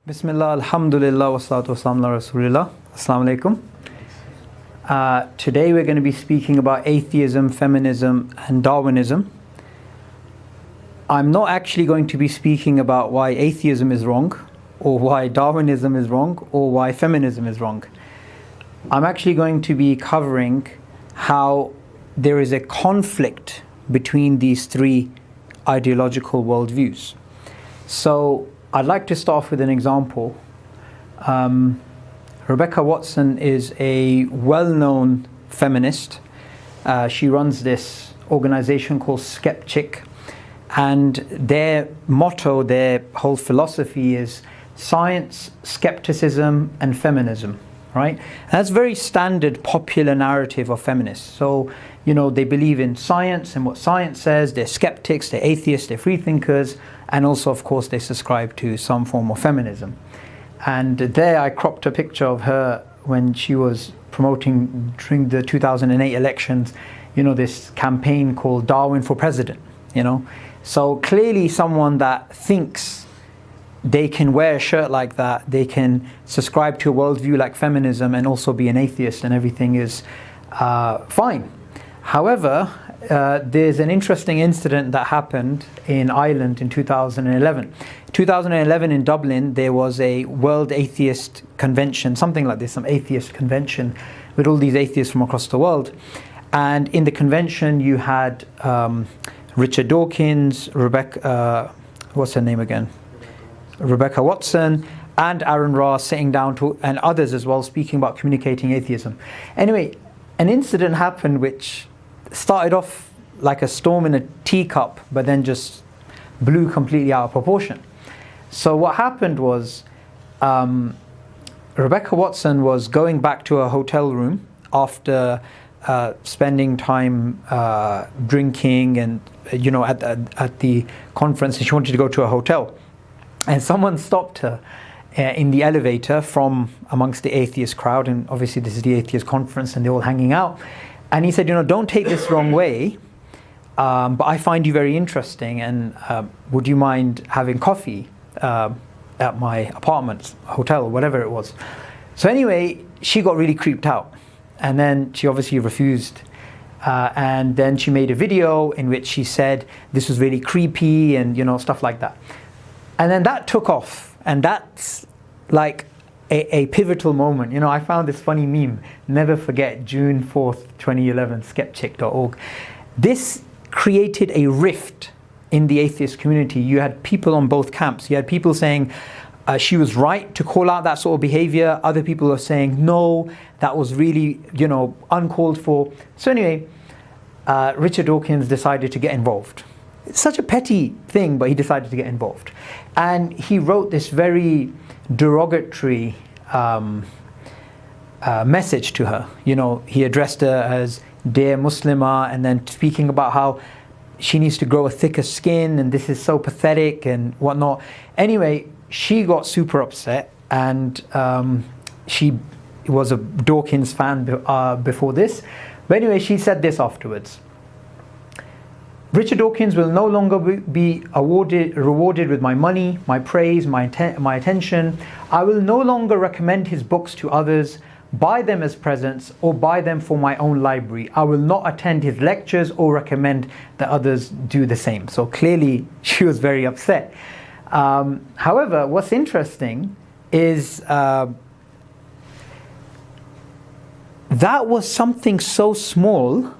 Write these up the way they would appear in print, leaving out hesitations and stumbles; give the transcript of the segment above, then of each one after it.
Bismillah, alhamdulillah, wassalatu wassalamu ala rasulillah. Assalamu alaikum. Today we're going to be speaking about atheism, feminism and Darwinism. I'm not actually going to be speaking about why atheism is wrong, or why Darwinism is wrong, or why feminism is wrong. I'm actually going to be covering how there is a conflict between these three ideological worldviews. So I'd like to start off with an example. Rebecca Watson is a well-known feminist. She runs this organization called Eshtrok, and their motto, their whole philosophy is science, skepticism and feminism, right? And that's a very standard popular narrative of feminists. So, you know, they believe in science and what science says, they're skeptics, they're atheists, they're free thinkers, and also, of course, they subscribe to some form of feminism. And there I cropped a picture of her when she was promoting during the 2008 elections, you know, this campaign called Darwin for President, you know. So clearly someone that thinks they can wear a shirt like that, they can subscribe to a worldview like feminism and also be an atheist and everything is fine. However, there's an interesting incident that happened in Ireland in 2011. 2011 in Dublin, there was a World Atheist Convention, something like this, some atheist convention with all these atheists from across the world. And in the convention, you had Richard Dawkins, what's her name again? Rebecca Watson, and Aaron Ross sitting down and others as well, speaking about communicating atheism. Anyway, an incident happened which started off like a storm in a teacup, but then just blew completely out of proportion. So what happened was Rebecca Watson was going back to her hotel room after spending time drinking and, you know, at the conference, and she wanted to go to a hotel. And someone stopped her in the elevator from amongst the atheist crowd, and obviously this is the atheist conference and they're all hanging out. And he said, you know, don't take this wrong way, but I find you very interesting, and would you mind having coffee at my apartment, hotel, whatever it was. So anyway, she got really creeped out, and then she obviously refused. And then she made a video in which she said this was really creepy and, you know, stuff like that. And then that took off, and that's like a pivotal moment. You know, I found this funny meme, never forget, June 4th, 2011, skeptic.org. This created a rift in the atheist community. You had people on both camps. You had people saying she was right to call out that sort of behavior. Other people are saying, no, that was really, you know, uncalled for. So anyway, Richard Dawkins decided to get involved. It's such a petty thing, but he decided to get involved. And he wrote this very derogatory message to her. You know, he addressed her as dear Muslimah, and then speaking about how she needs to grow a thicker skin and this is so pathetic and whatnot. Anyway, she got super upset, and she was a Dawkins fan before this. But anyway, she said this afterwards: Richard Dawkins will no longer be rewarded with my money, my praise, my attention. I will no longer recommend his books to others, buy them as presents, or buy them for my own library. I will not attend his lectures or recommend that others do the same. So clearly she was very upset. However, what's interesting is that was something so small,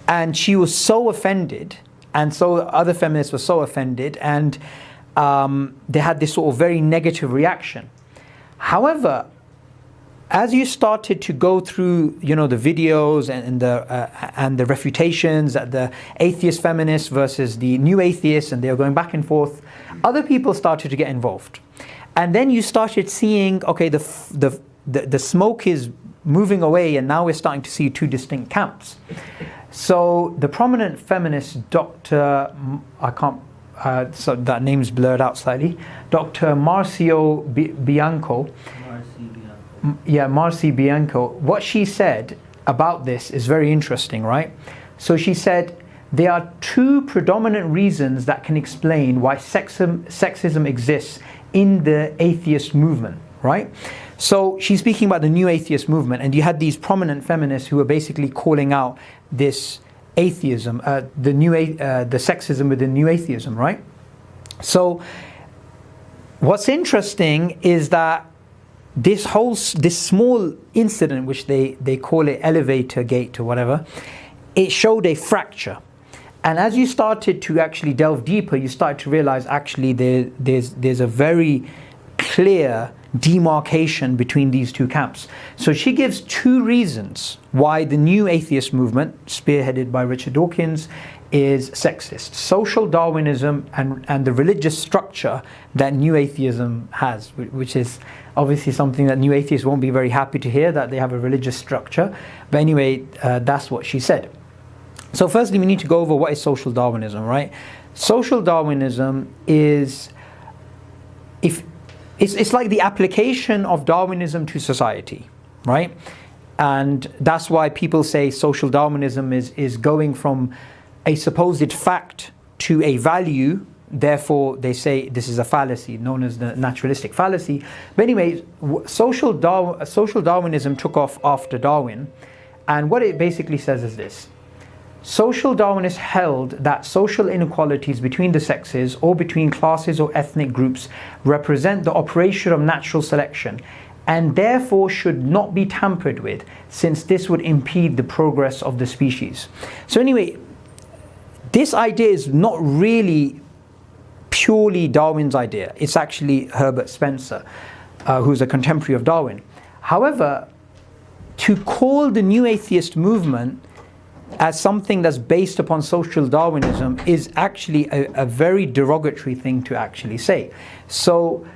and she was so offended, and so other feminists were so offended, and they had this sort of very negative reaction. However, as you started to go through, you know, the videos and the refutations, the atheist feminists versus the new atheists, and they were going back and forth, other people started to get involved. And then you started seeing, okay, the smoke is moving away, and now we're starting to see two distinct camps. So the prominent feminist Dr. So that name's blurred out slightly, Dr. Marcio Bianco. Marci Bianco. What she said about this is very interesting, right? So she said, there are two predominant reasons that can explain why sexism exists in the atheist movement, right? So she's speaking about the new atheist movement, and you had these prominent feminists who were basically calling out this atheism, the sexism within new atheism, right? So what's interesting is that this small incident, which they call it elevator gate or whatever, it showed a fracture. And as you started to actually delve deeper, you started to realize actually there's a very clear demarcation between these two camps. So she gives two reasons why the new atheist movement, spearheaded by Richard Dawkins, is sexist: social Darwinism and the religious structure that new atheism has, which is obviously something that new atheists won't be very happy to hear, that they have a religious structure. But anyway, that's what she said. So firstly, we need to go over what is social Darwinism, right? Social Darwinism is, it's like the application of Darwinism to society, right? And that's why people say social Darwinism is going from a supposed fact to a value. Therefore, they say this is a fallacy known as the naturalistic fallacy. But anyway, social Darwinism took off after Darwin, and what it basically says is this: social Darwinists held that social inequalities between the sexes or between classes or ethnic groups represent the operation of natural selection, and therefore should not be tampered with, since this would impede the progress of the species. So anyway, this idea is not really purely Darwin's idea. It's actually Herbert Spencer, who's a contemporary of Darwin. However, to call the new atheist movement as something that's based upon social Darwinism is actually a very derogatory thing to actually say. So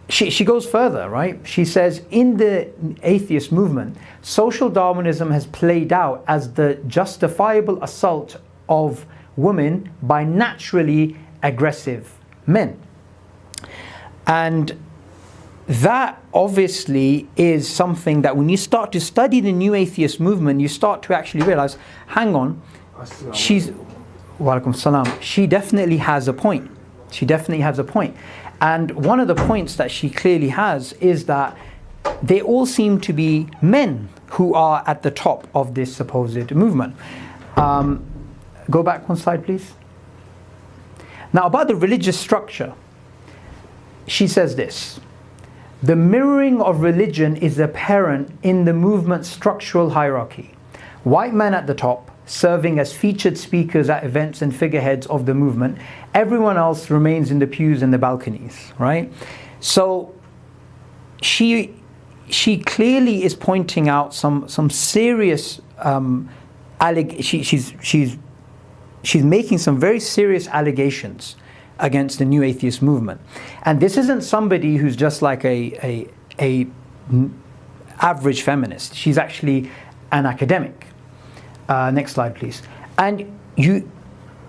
she goes further, right? She says, in the atheist movement, social Darwinism has played out as the justifiable assault of women by naturally aggressive men. And that obviously is something that when you start to study the new atheist movement, you start to actually realize, hang on, Walaikum salam, she definitely has a point. She definitely has a point. And one of the points that she clearly has is that they all seem to be men who are at the top of this supposed movement. Go back one slide, please. Now, about the religious structure, she says this: the mirroring of religion is apparent in the movement's structural hierarchy. White men at the top, serving as featured speakers at events and figureheads of the movement. Everyone else remains in the pews and the balconies, right? So she clearly is pointing out some serious she's making some very serious allegations against the new atheist movement. And this isn't somebody who's just like a average feminist. She's actually an academic. Next slide, please. And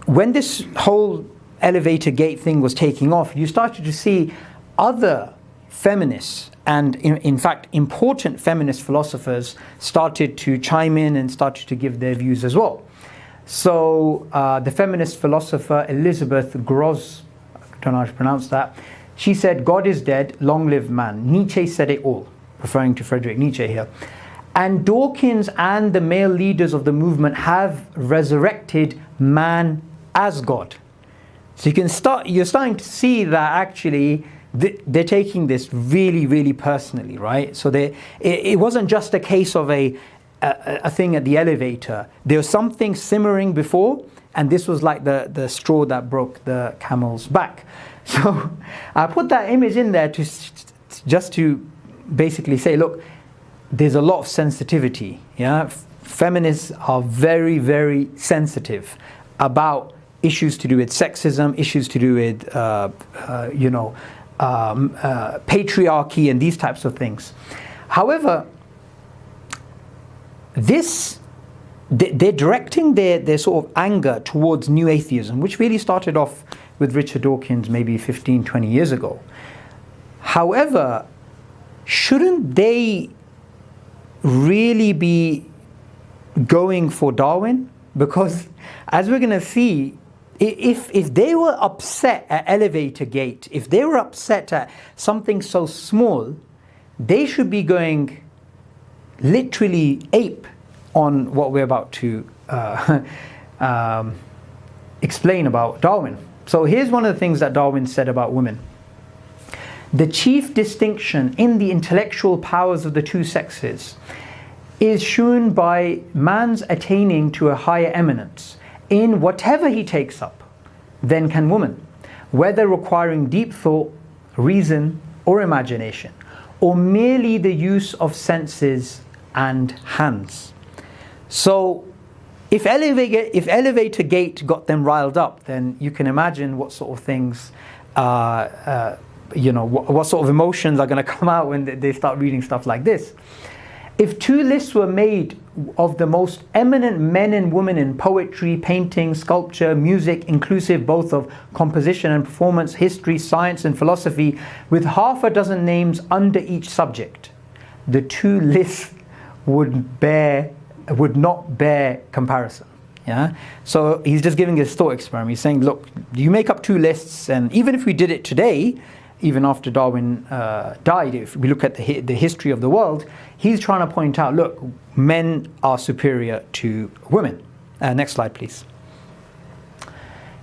when this whole elevator gate thing was taking off, you started to see other feminists and in fact important feminist philosophers started to chime in and started to give their views as well. So the feminist philosopher Elizabeth Grosz, I don't know how to pronounce that, she said, "God is dead, long live man. Nietzsche said it all," referring to Friedrich Nietzsche here. And Dawkins and the male leaders of the movement have resurrected man as God. So you're starting to see that actually they're taking this really, really personally, right? So it wasn't just a case of a thing at the elevator. There was something simmering before, and this was like the straw that broke the camel's back. So I put that image in there just to basically say, look, there's a lot of sensitivity. Yeah, feminists are very, very sensitive about issues to do with sexism, issues to do with patriarchy and these types of things. However, they're directing their sort of anger towards new atheism, which really started off with Richard Dawkins maybe 15, 20 years ago. However, shouldn't they really be going for Darwin? Because as we're going to see, if they were upset at elevator gate, if they were upset at something so small, they should be going literally ape on what we're about to explain about Darwin. So here's one of the things that Darwin said about women. The chief distinction in the intellectual powers of the two sexes is shown by man's attaining to a higher eminence in whatever he takes up than can woman, whether requiring deep thought, reason, or imagination, or merely the use of senses and hands. So if elevator gate got them riled up, then you can imagine what sort of things, what sort of emotions are going to come out when they start reading stuff like this. If two lists were made of the most eminent men and women in poetry, painting, sculpture, music, inclusive both of composition and performance, history, science and philosophy, with half a dozen names under each subject, the two lists would not bear comparison. Yeah. So he's just giving a thought experiment. He's saying, look, you make up two lists, and even if we did it today, even after Darwin died, if we look at the history of the world, he's trying to point out, look, men are superior to women. Next slide, please.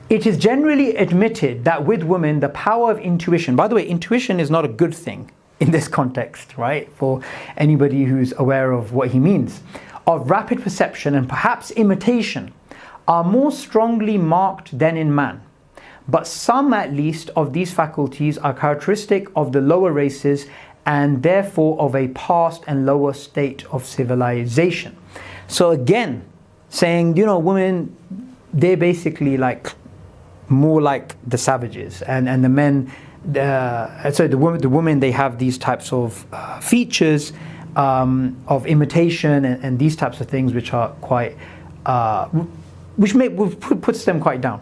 It is generally admitted that with women, the power of intuition, by the way, intuition is not a good thing in this context, right? For anybody who's aware of what he means, of rapid perception and perhaps imitation, are more strongly marked than in man. But some, at least, of these faculties are characteristic of the lower races and therefore of a past and lower state of civilization. So again, saying, women, they're basically more like the savages, and the men, the women, they have these types of features of imitation and these types of things, which are quite, which puts them quite down.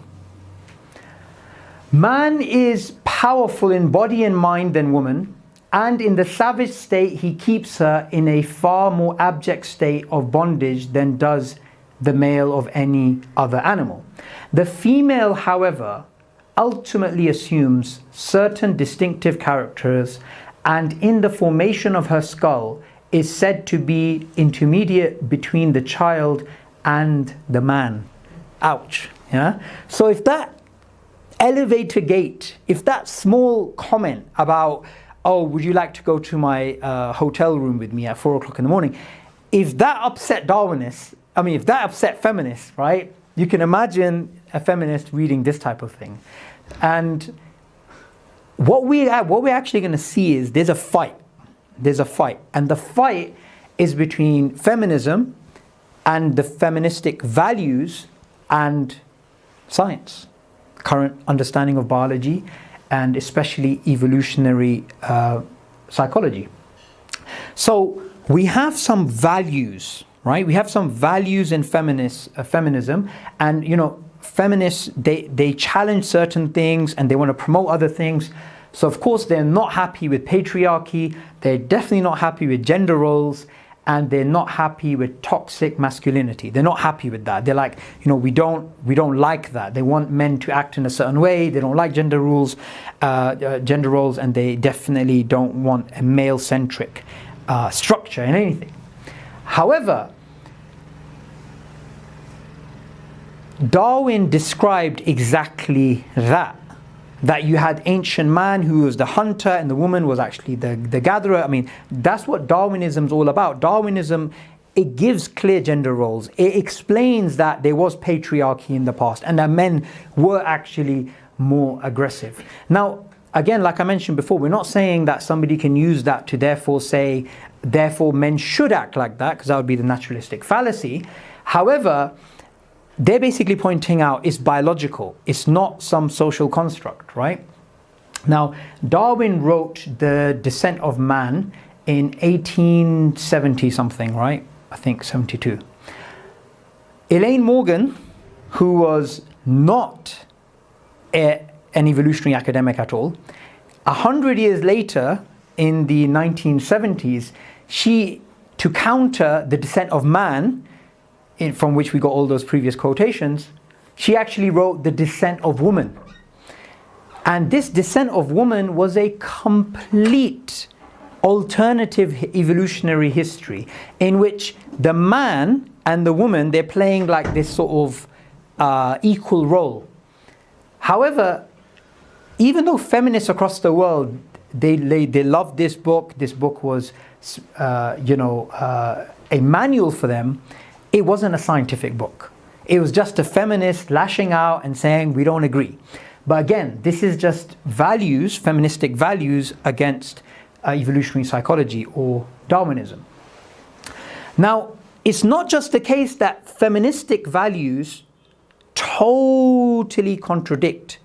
Man is powerful in body and mind than woman, and in the savage state he keeps her in a far more abject state of bondage than does the male of any other animal. The female, however, ultimately assumes certain distinctive characters, and in the formation of her skull is said to be intermediate between the child and the man. Ouch. Yeah. So if that elevator gate, if that small comment about, oh, would you like to go to my hotel room with me at 4 o'clock in the morning, if that upset Darwinists, if that upset feminists, right, you can imagine a feminist reading this type of thing. And what we're actually going to see is there's a fight, and the fight is between feminism and the feministic values and science, current understanding of biology, and especially evolutionary psychology. So we have some values, right? We have some values in feminism, and feminists, they challenge certain things and they want to promote other things. So of course they're not happy with patriarchy, they're definitely not happy with gender roles, and they're not happy with toxic masculinity. They're not happy with that. They're like, we don't like that. They want men to act in a certain way. They don't like gender roles, and they definitely don't want a male-centric structure in anything. However, Darwin described exactly that you had ancient man who was the hunter and the woman was actually the gatherer. That's what Darwinism's all about. Darwinism, it gives clear gender roles. It explains that there was patriarchy in the past and that men were actually more aggressive. Now, again, like I mentioned before, we're not saying that somebody can use that to therefore men should act like that, because that would be the naturalistic fallacy. However, they're basically pointing out it's biological. It's not some social construct, right? Now, Darwin wrote The Descent of Man in 1870 something, right? I think 72. Elaine Morgan, who was not an evolutionary academic at all, 100 years later, in the 1970s, to counter The Descent of Man, from which we got all those previous quotations, She actually wrote The Descent of Woman. And this Descent of Woman was a complete alternative evolutionary history in which the man and the woman, they're playing like this sort of equal role. However, even though feminists across the world, they loved this book was a manual for them, it wasn't a scientific book. It was just a feminist lashing out and saying we don't agree. But again, this is just values, feministic values against evolutionary psychology or Darwinism. Now, it's not just the case that feministic values totally contradict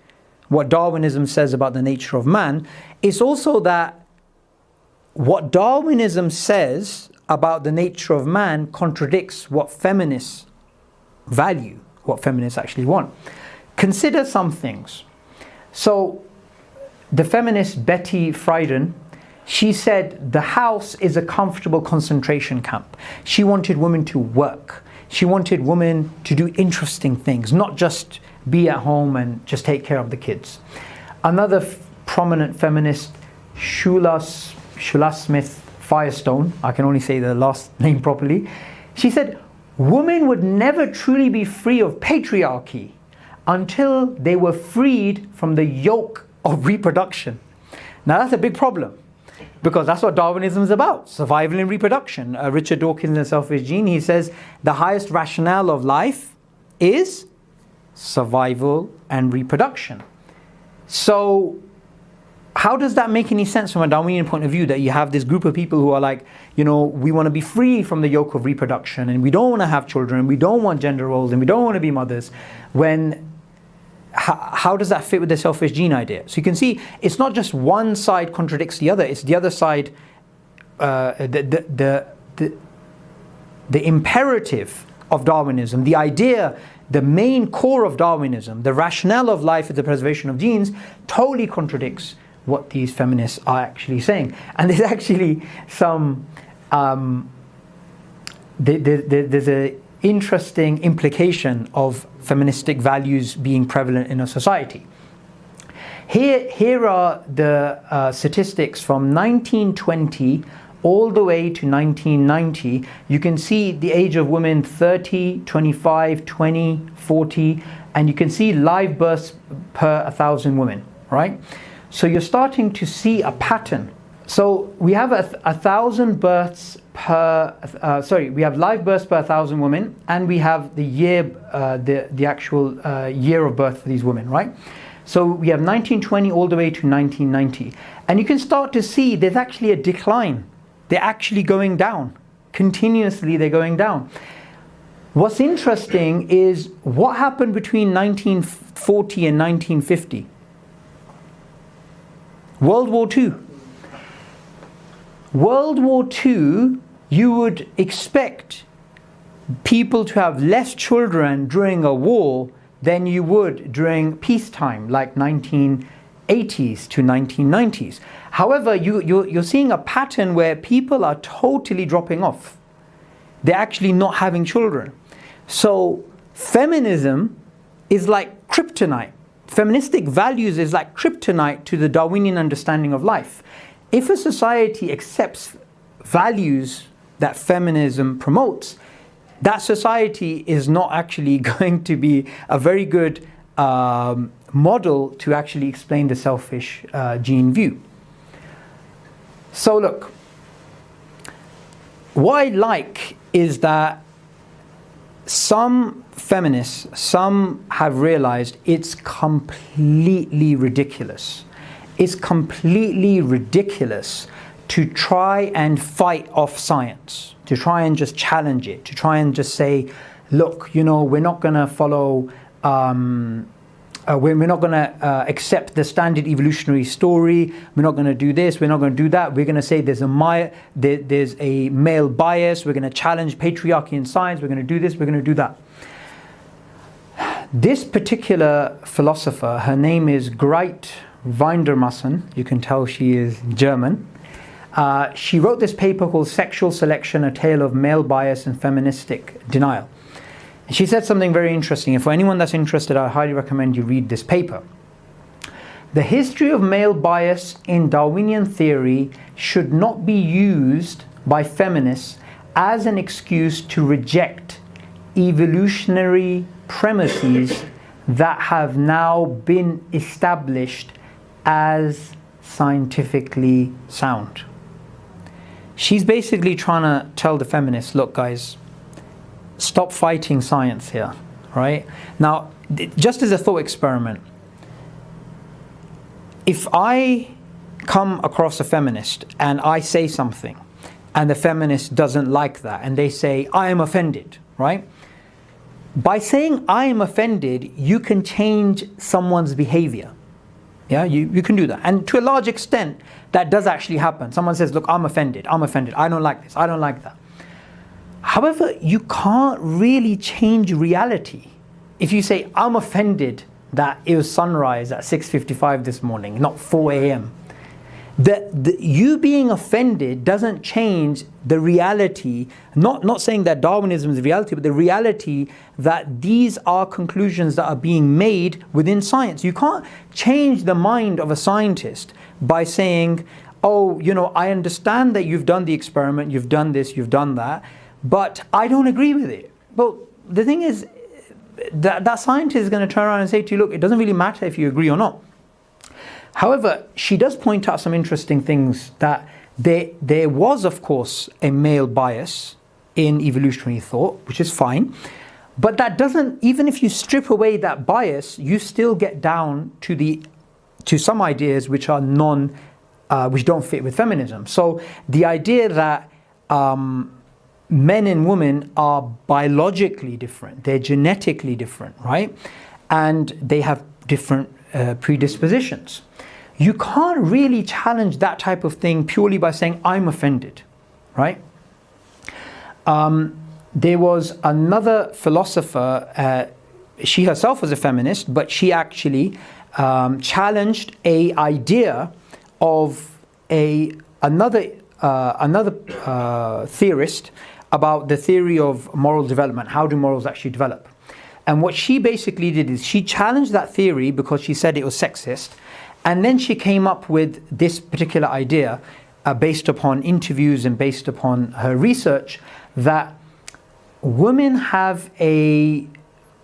what Darwinism says about the nature of man. It's also that what Darwinism says about the nature of man contradicts what feminists value, what feminists actually want. Consider some things. So, the feminist Betty Friedan, she said the house is a comfortable concentration camp. She wanted women to work. She wanted women to do interesting things, not just be at home and just take care of the kids. Another prominent feminist, Shula Smith Firestone, I can only say the last name properly, she said women would never truly be free of patriarchy until they were freed from the yoke of reproduction. Now that's a big problem, because that's what Darwinism is about, survival and reproduction. Richard Dawkins in The Selfish Gene, he says the highest rationale of life is survival and reproduction. So how does that make any sense from a Darwinian point of view, that you have this group of people who are like, we want to be free from the yoke of reproduction and we don't want to have children, we don't want gender roles and we don't want to be mothers, when how does that fit with the selfish gene idea? So you can see it's not just one side contradicts the other, it's the other side, the imperative of Darwinism, the idea, the main core of Darwinism, the rationale of life is the preservation of genes, totally contradicts what these feminists are actually saying. And there's actually some, there's an interesting implication of feministic values being prevalent in a society. Here are the statistics from 1920 all the way to 1990. You can see the age of women 30, 25, 20, 40, and you can see live births per 1,000 women, right? So you're starting to see a pattern. So we have 1,000 births per, we have live births per 1,000 women, and we have the year, the actual year of birth for these women, right? So we have 1920 all the way to 1990. And you can start to see there's actually a decline. They're actually going down. Continuously they're going down. What's interesting is what happened between 1940 and 1950. World War II. World War II, you would expect people to have less children during a war than you would during peacetime, like 1980s to 1990s. However, you're seeing a pattern where people are totally dropping off. They're actually not having children. So feminism is like kryptonite. Feministic values is like kryptonite to the Darwinian understanding of life. If a society accepts values that feminism promotes, that society is not actually going to be a very good model to actually explain the selfish gene view. So look, what I like is that some feminists, some have realized it's completely ridiculous. It's completely ridiculous to try and fight off science, to try and just challenge it, to try and just say, look, we're not going to follow, we're not going to accept the standard evolutionary story, we're not going to do this, we're not going to do that, we're going to say there's a male bias, we're going to challenge patriarchy in science, we're going to do this, we're going to do that. This particular philosopher, her name is Grete Windermassen, you can tell she is German. She wrote this paper called Sexual Selection, A Tale of Male Bias and Feministic Denial. She said something very interesting. And for anyone that's interested, I highly recommend you read this paper. The history of male bias in Darwinian theory should not be used by feminists as an excuse to reject evolutionary premises that have now been established as scientifically sound. She's basically trying to tell the feminists, look guys, stop fighting science here, right? Now, just as a thought experiment, if I come across a feminist and I say something and the feminist doesn't like that and they say, I am offended, right? By saying I am offended, you can change someone's behavior. Yeah, you can do that. And to a large extent, that does actually happen. Someone says, look, I'm offended, I don't like this, I don't like that. However, you can't really change reality. If you say, I'm offended that it was sunrise at 6:55 this morning, not 4 a.m. You being offended doesn't change the reality, not saying that Darwinism is the reality, but the reality that these are conclusions that are being made within science. You can't change the mind of a scientist by saying, oh, you know, I understand that you've done the experiment, you've done this, you've done that, but I don't agree with it. Well, the thing is, that scientist is going to turn around and say to you, look, it doesn't really matter if you agree or not. However, she does point out some interesting things, that there was, of course, a male bias in evolutionary thought, which is fine. But that doesn't, even if you strip away that bias, you still get down to some ideas which are which don't fit with feminism. So the idea that men and women are biologically different, they're genetically different, right? And they have different predispositions. You can't really challenge that type of thing purely by saying, I'm offended, right? There was another philosopher, she herself was a feminist, but she actually challenged an idea of another theorist about the theory of moral development. How do morals actually develop? And what she basically did is she challenged that theory because she said it was sexist. And then she came up with this particular idea based upon interviews and based upon her research, that women have a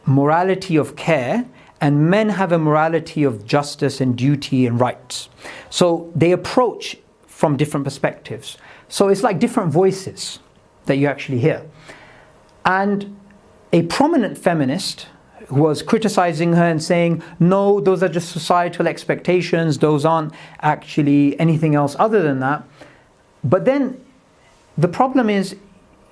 morality of care and men have a morality of justice and duty and rights. So they approach from different perspectives. So it's like different voices that you actually hear. And a prominent feminist was criticizing her and saying, no, those are just societal expectations, those aren't actually anything else other than that. But then the problem is,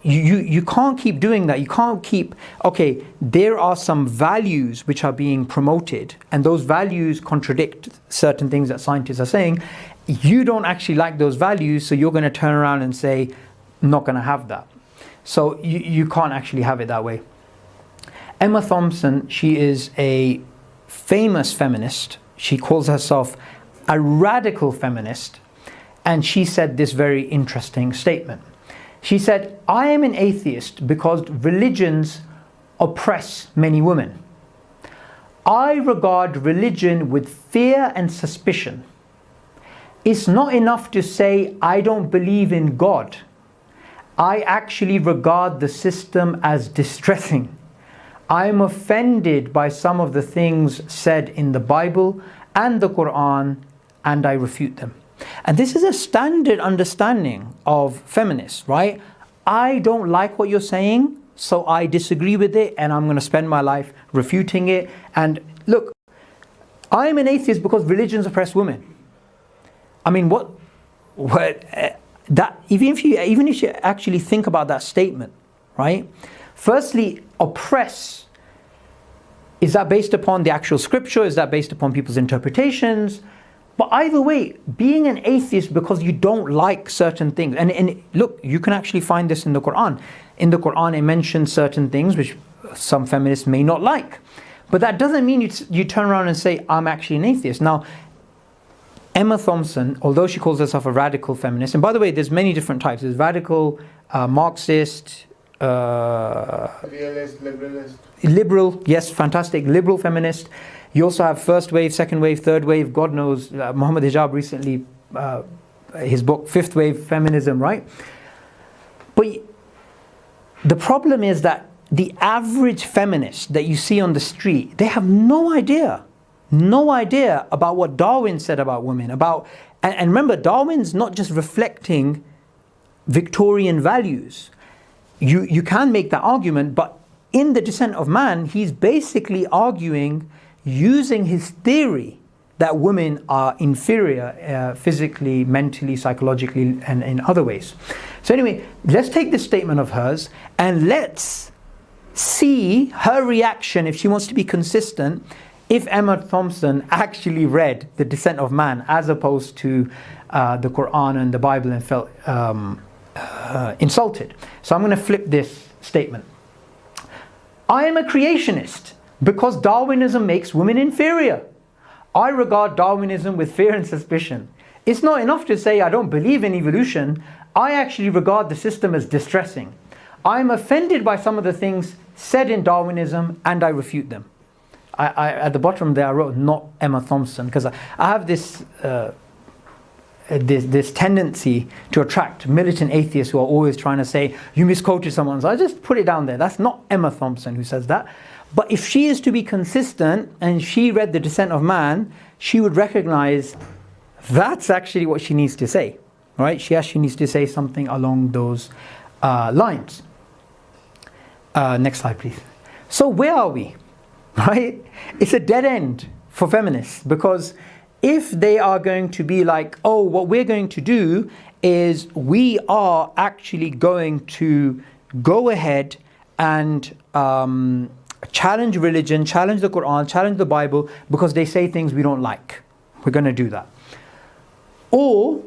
you can't keep doing that. You can't keep, okay, there are some values which are being promoted and those values contradict certain things that scientists are saying. You don't actually like those values, so you're going to turn around and say, I'm not going to have that. So you can't actually have it that way. Emma Thompson, she is a famous feminist. She calls herself a radical feminist. And she said this very interesting statement. She said, I am an atheist because religions oppress many women. I regard religion with fear and suspicion. It's not enough to say, I don't believe in God. I actually regard the system as distressing. I am offended by some of the things said in the Bible and the Quran, and I refute them. And this is a standard understanding of feminists, right? I don't like what you're saying, so I disagree with it, and I'm going to spend my life refuting it. And look, I'm an atheist because religions oppress women. I mean, even if you actually think about that statement, right? Firstly, oppress, is that based upon the actual scripture? Is that based upon people's interpretations? But either way, being an atheist because you don't like certain things, and look, you can actually find this in the Quran. In the Quran, it mentions certain things which some feminists may not like. But that doesn't mean you turn around and say, I'm actually an atheist. Now, Emma Thompson, although she calls herself a radical feminist, and by the way, there's many different types. There's radical, Marxist, Realist, liberalist. Liberal, yes, fantastic, liberal feminist. You also have first wave, second wave, third wave, God knows. Muhammad Hijab recently, his book, Fifth Wave Feminism, right? But the problem is that the average feminist that you see on the street, they have no idea about what Darwin said about women. And remember, Darwin's not just reflecting Victorian values. You can make that argument, but in The Descent of Man, he's basically arguing, using his theory, that women are inferior physically, mentally, psychologically, and in other ways. So anyway, let's take this statement of hers and let's see her reaction, if she wants to be consistent, if Emma Thompson actually read The Descent of Man as opposed to the Quran and the Bible and felt insulted. So I'm going to flip this statement. I am a creationist because Darwinism makes women inferior. I regard Darwinism with fear and suspicion. It's not enough to say I don't believe in evolution. I actually regard the system as distressing. I am offended by some of the things said in Darwinism and I refute them. At the bottom there I wrote not Emma Thompson, because I have this tendency to attract militant atheists who are always trying to say you misquoted someone. So I just put it down there. That's not Emma Thompson who says that. But if she is to be consistent and she read The Descent of Man, she would recognize that's actually what she needs to say, right? She actually needs to say something along those lines. Next slide, please. So where are we, right? It's a dead end for feminists, because if they are going to be like, oh, what we're going to do is we are actually going to go ahead and challenge religion, challenge the Quran, challenge the Bible because they say things we don't like. We're going to do that. Or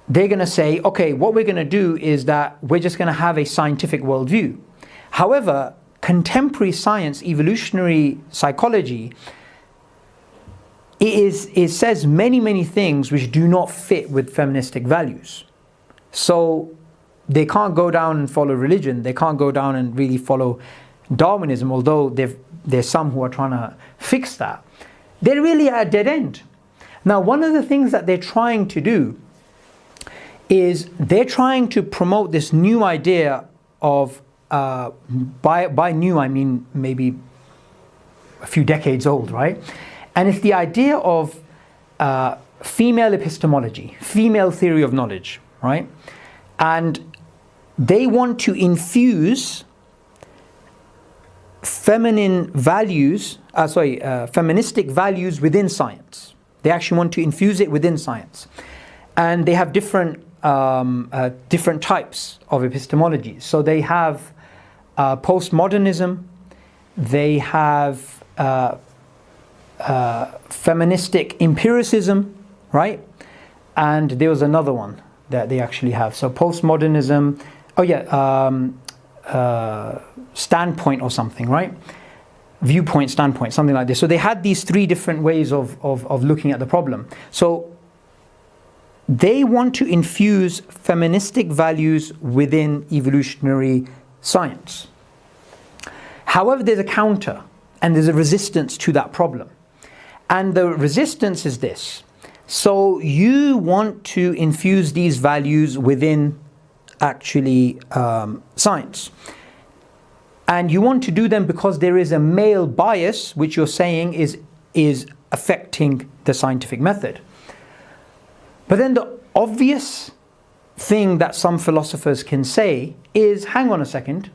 they're going to say, okay, what we're going to do is that we're just going to have a scientific worldview. However, contemporary science, evolutionary psychology, it says many things which do not fit with feministic values. So they can't go down and follow religion. They can't go down and really follow Darwinism, although there's some who are trying to fix that. They're really at a dead end. Now, one of the things that they're trying to do is they're trying to promote this new idea of, by new I mean maybe a few decades old, right? And it's the idea of female epistemology, female theory of knowledge, right? And they want to infuse feministic values within science. They actually want to infuse it within science. And they have different types of epistemology. So they have postmodernism, they have feministic empiricism, right? And there was another one that they actually have. So postmodernism, standpoint or something, right? Viewpoint, standpoint, something like this. So they had these three different ways of looking at the problem. So they want to infuse feministic values within evolutionary science. However, there's a counter and there's a resistance to that problem. And the resistance is this. So you want to infuse these values within actually science. And you want to do them because there is a male bias, which you're saying is affecting the scientific method. But then the obvious thing that some philosophers can say is, hang on a second,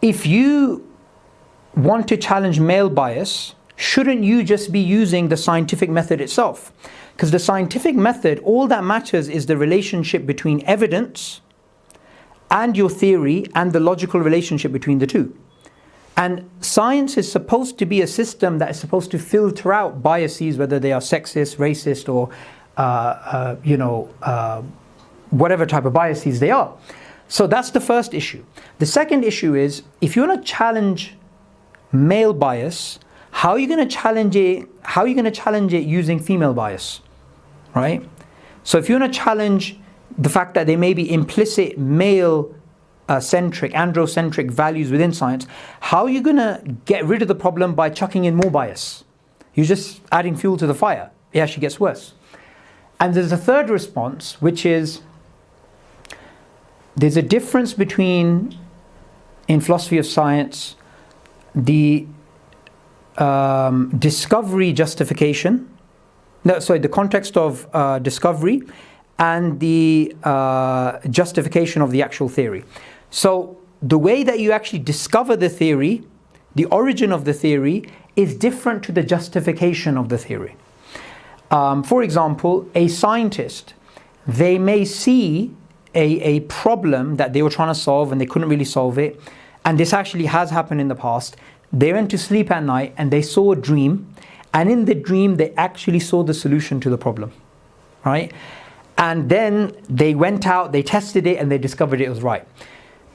if you want to challenge male bias, shouldn't you just be using the scientific method itself? Because the scientific method, all that matters is the relationship between evidence and your theory and the logical relationship between the two. And science is supposed to be a system that is supposed to filter out biases, whether they are sexist, racist, or whatever type of biases they are. So that's the first issue. The second issue is, if you want to challenge male bias, how are you going to challenge it? How are you going to challenge it using female bias, right? So if you want to challenge the fact that there may be implicit male centric, androcentric values within science, how are you going to get rid of the problem by chucking in more bias? You're just adding fuel to the fire. It actually gets worse. And there's a third response, which is there's a difference between, in philosophy of science, the discovery justification, the context of discovery, and the justification of the actual theory. So the way that you actually discover the theory, the origin of the theory, is different to the justification of the theory. For example, a scientist, they may see a problem that they were trying to solve and they couldn't really solve it, and this actually has happened in the past. They went to sleep at night and they saw a dream, and in the dream they actually saw the solution to the problem, right? And then they went out, they tested it, and they discovered it was right.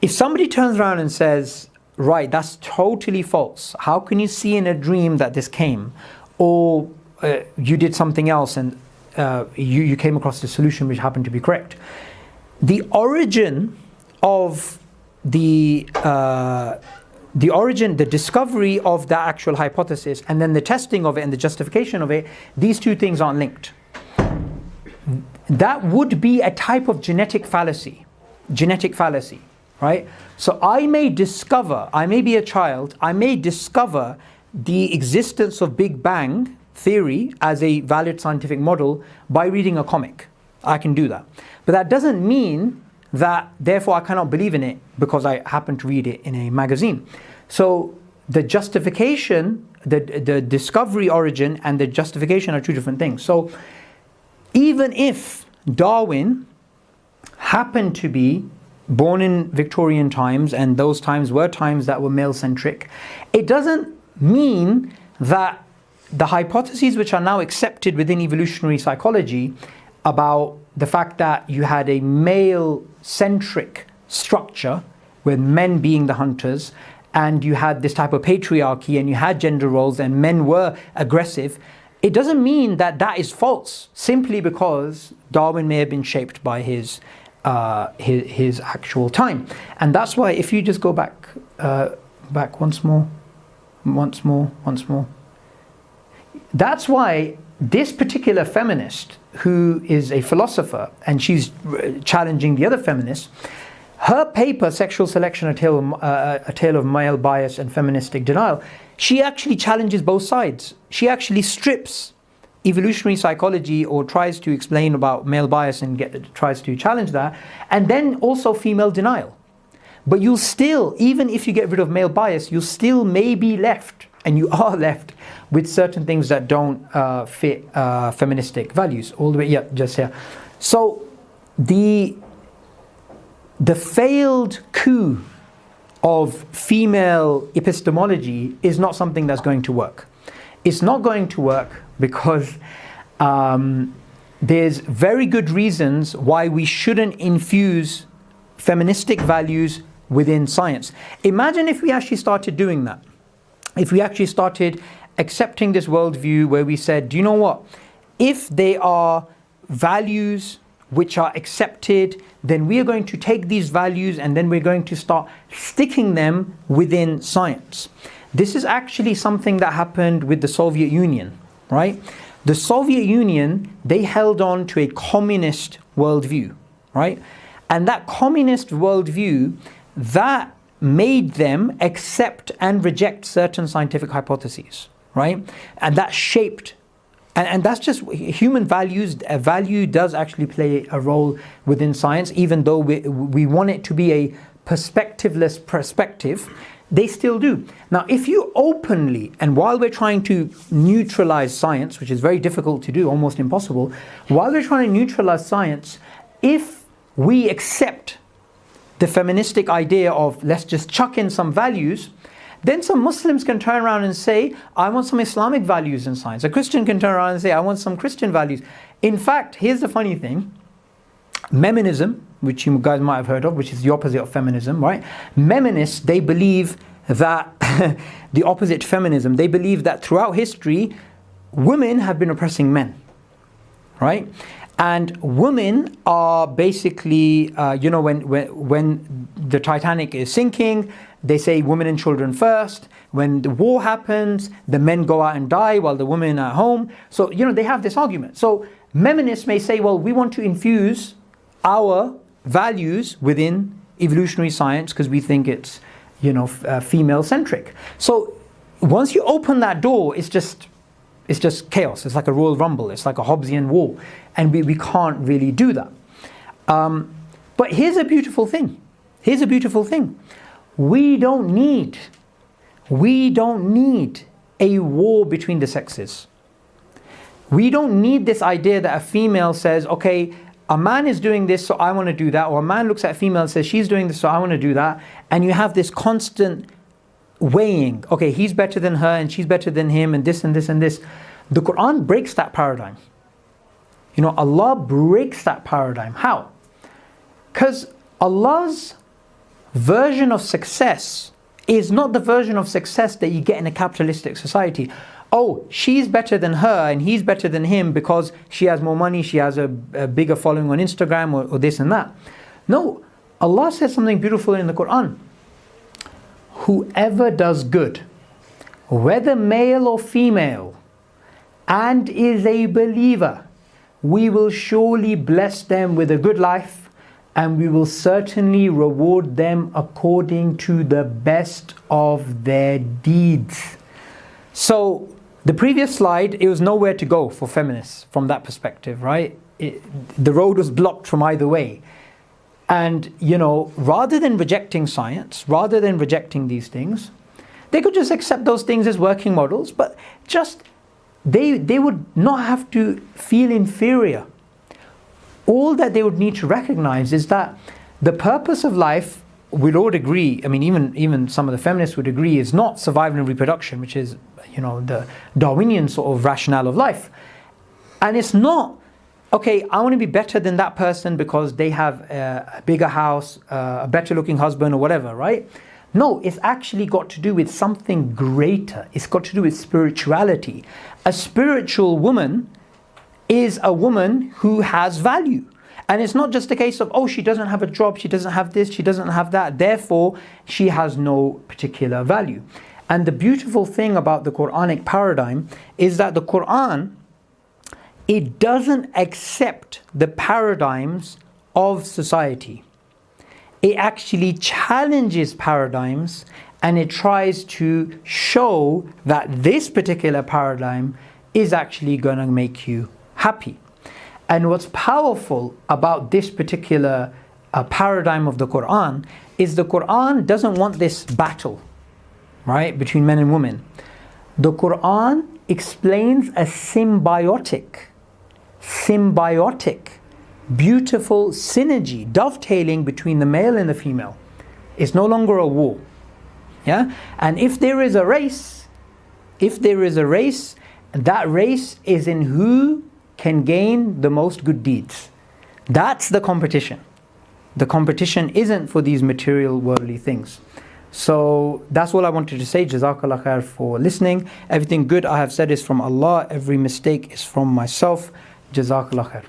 If somebody turns around and says, right, that's totally false, how can you see in a dream that this came? Or you did something else and you came across the solution which happened to be correct. The origin of the discovery of that actual hypothesis, and then the testing of it and the justification of it, these two things aren't linked. That would be a type of genetic fallacy, right? So I may be a child, I may discover the existence of Big Bang theory as a valid scientific model by reading a comic. I can do that. But that doesn't mean that therefore I cannot believe in it because I happen to read it in a magazine. So the justification, the discovery origin and the justification are two different things. So even if Darwin happened to be born in Victorian times, and those times were times that were male-centric, it doesn't mean that the hypotheses which are now accepted within evolutionary psychology about the fact that you had a male-centric structure, with men being the hunters, and you had this type of patriarchy, and you had gender roles, and men were aggressive, it doesn't mean that that is false, simply because Darwin may have been shaped by his actual time. And that's why, if you just go back once more. That's why this particular feminist, who is a philosopher, and she's challenging the other feminists, her paper, Sexual Selection, a tale of male bias and feministic denial, she actually challenges both sides. She actually strips evolutionary psychology, or tries to explain about male bias and tries to challenge that, and then also female denial. But you'll still, even if you get rid of male bias, you still may be left, and you are left, with certain things that don't fit feministic values. All the way, yeah, just here. So the failed coup of female epistemology is not something that's going to work. It's not going to work because there's very good reasons why we shouldn't infuse feministic values within science. Imagine if we actually started doing that. If we actually started accepting this worldview where we said, do you know what? If they are values which are accepted, then we are going to take these values and then we're going to start sticking them within science. This is actually something that happened with the Soviet Union, right? The Soviet Union, they held on to a communist worldview, right? And that communist worldview, that made them accept and reject certain scientific hypotheses, right? And that shaped, and that's just human values. A value does actually play a role within science, even though we want it to be a perspectiveless perspective, they still do. Now, if you openly, and while we're trying to neutralize science, which is very difficult to do, almost impossible, while we're trying to neutralize science, if we accept the feministic idea of let's just chuck in some values, then some Muslims can turn around and say, I want some Islamic values in science. A Christian can turn around and say, I want some Christian values. In fact, here's the funny thing. Meminism, which you guys might have heard of, which is the opposite of feminism, right? Meminists, they believe that, the opposite to feminism, they believe that throughout history, women have been oppressing men, right? And women are basically, when the Titanic is sinking, they say women and children first. When the war happens, the men go out and die while the women are at home. So, they have this argument. So, feminists may say, well, we want to infuse our values within evolutionary science because we think it's, female-centric. So, once you open that door, it's just chaos. It's like a Royal Rumble. It's like a Hobbesian war. And we can't really do that. But here's a beautiful thing. We don't need a war between the sexes. We don't need this idea that a female says, okay, a man is doing this, so I want to do that. Or a man looks at a female and says, she's doing this, so I want to do that. And you have this constant weighing. Okay, he's better than her and she's better than him and this and this and this. The Quran breaks that paradigm. Allah breaks that paradigm. How? Because Allah's version of success is not the version of success that you get in a capitalistic society. Oh, she's better than her and he's better than him because she has more money, she has a bigger following on Instagram or this and that. No, Allah says something beautiful in the Quran. Whoever does good, whether male or female, and is a believer, we will surely bless them with a good life, and we will certainly reward them according to the best of their deeds. So, the previous slide, it was nowhere to go for feminists from that perspective, right? The road was blocked from either way. And, rather than rejecting science, rather than rejecting these things, they could just accept those things as working models, but just they would not have to feel inferior. All that they would need to recognize is that the purpose of life, we'd all agree, even some of the feminists would agree, is not survival and reproduction, which is, the Darwinian sort of rationale of life. And it's not, okay, I want to be better than that person because they have a bigger house, a better looking husband or whatever, right? No, it's actually got to do with something greater. It's got to do with spirituality. A spiritual woman is a woman who has value. And it's not just a case of, oh, she doesn't have a job, she doesn't have this, she doesn't have that, therefore she has no particular value. And the beautiful thing about the Quranic paradigm is that the Quran, it doesn't accept the paradigms of society. It actually challenges paradigms and it tries to show that this particular paradigm is actually going to make you happy. And what's powerful about this particular paradigm of the Quran is the Quran doesn't want this battle, right, between men and women. The Quran explains a symbiotic, beautiful synergy, dovetailing between the male and the female. It's no longer a war. Yeah? And if there is a race, that race is in who can gain the most good deeds. That's the competition. The competition isn't for these material worldly things. So that's all I wanted to say. Jazakallah khair for listening. Everything good I have said is from Allah. Every mistake is from myself. Jazakallah khair.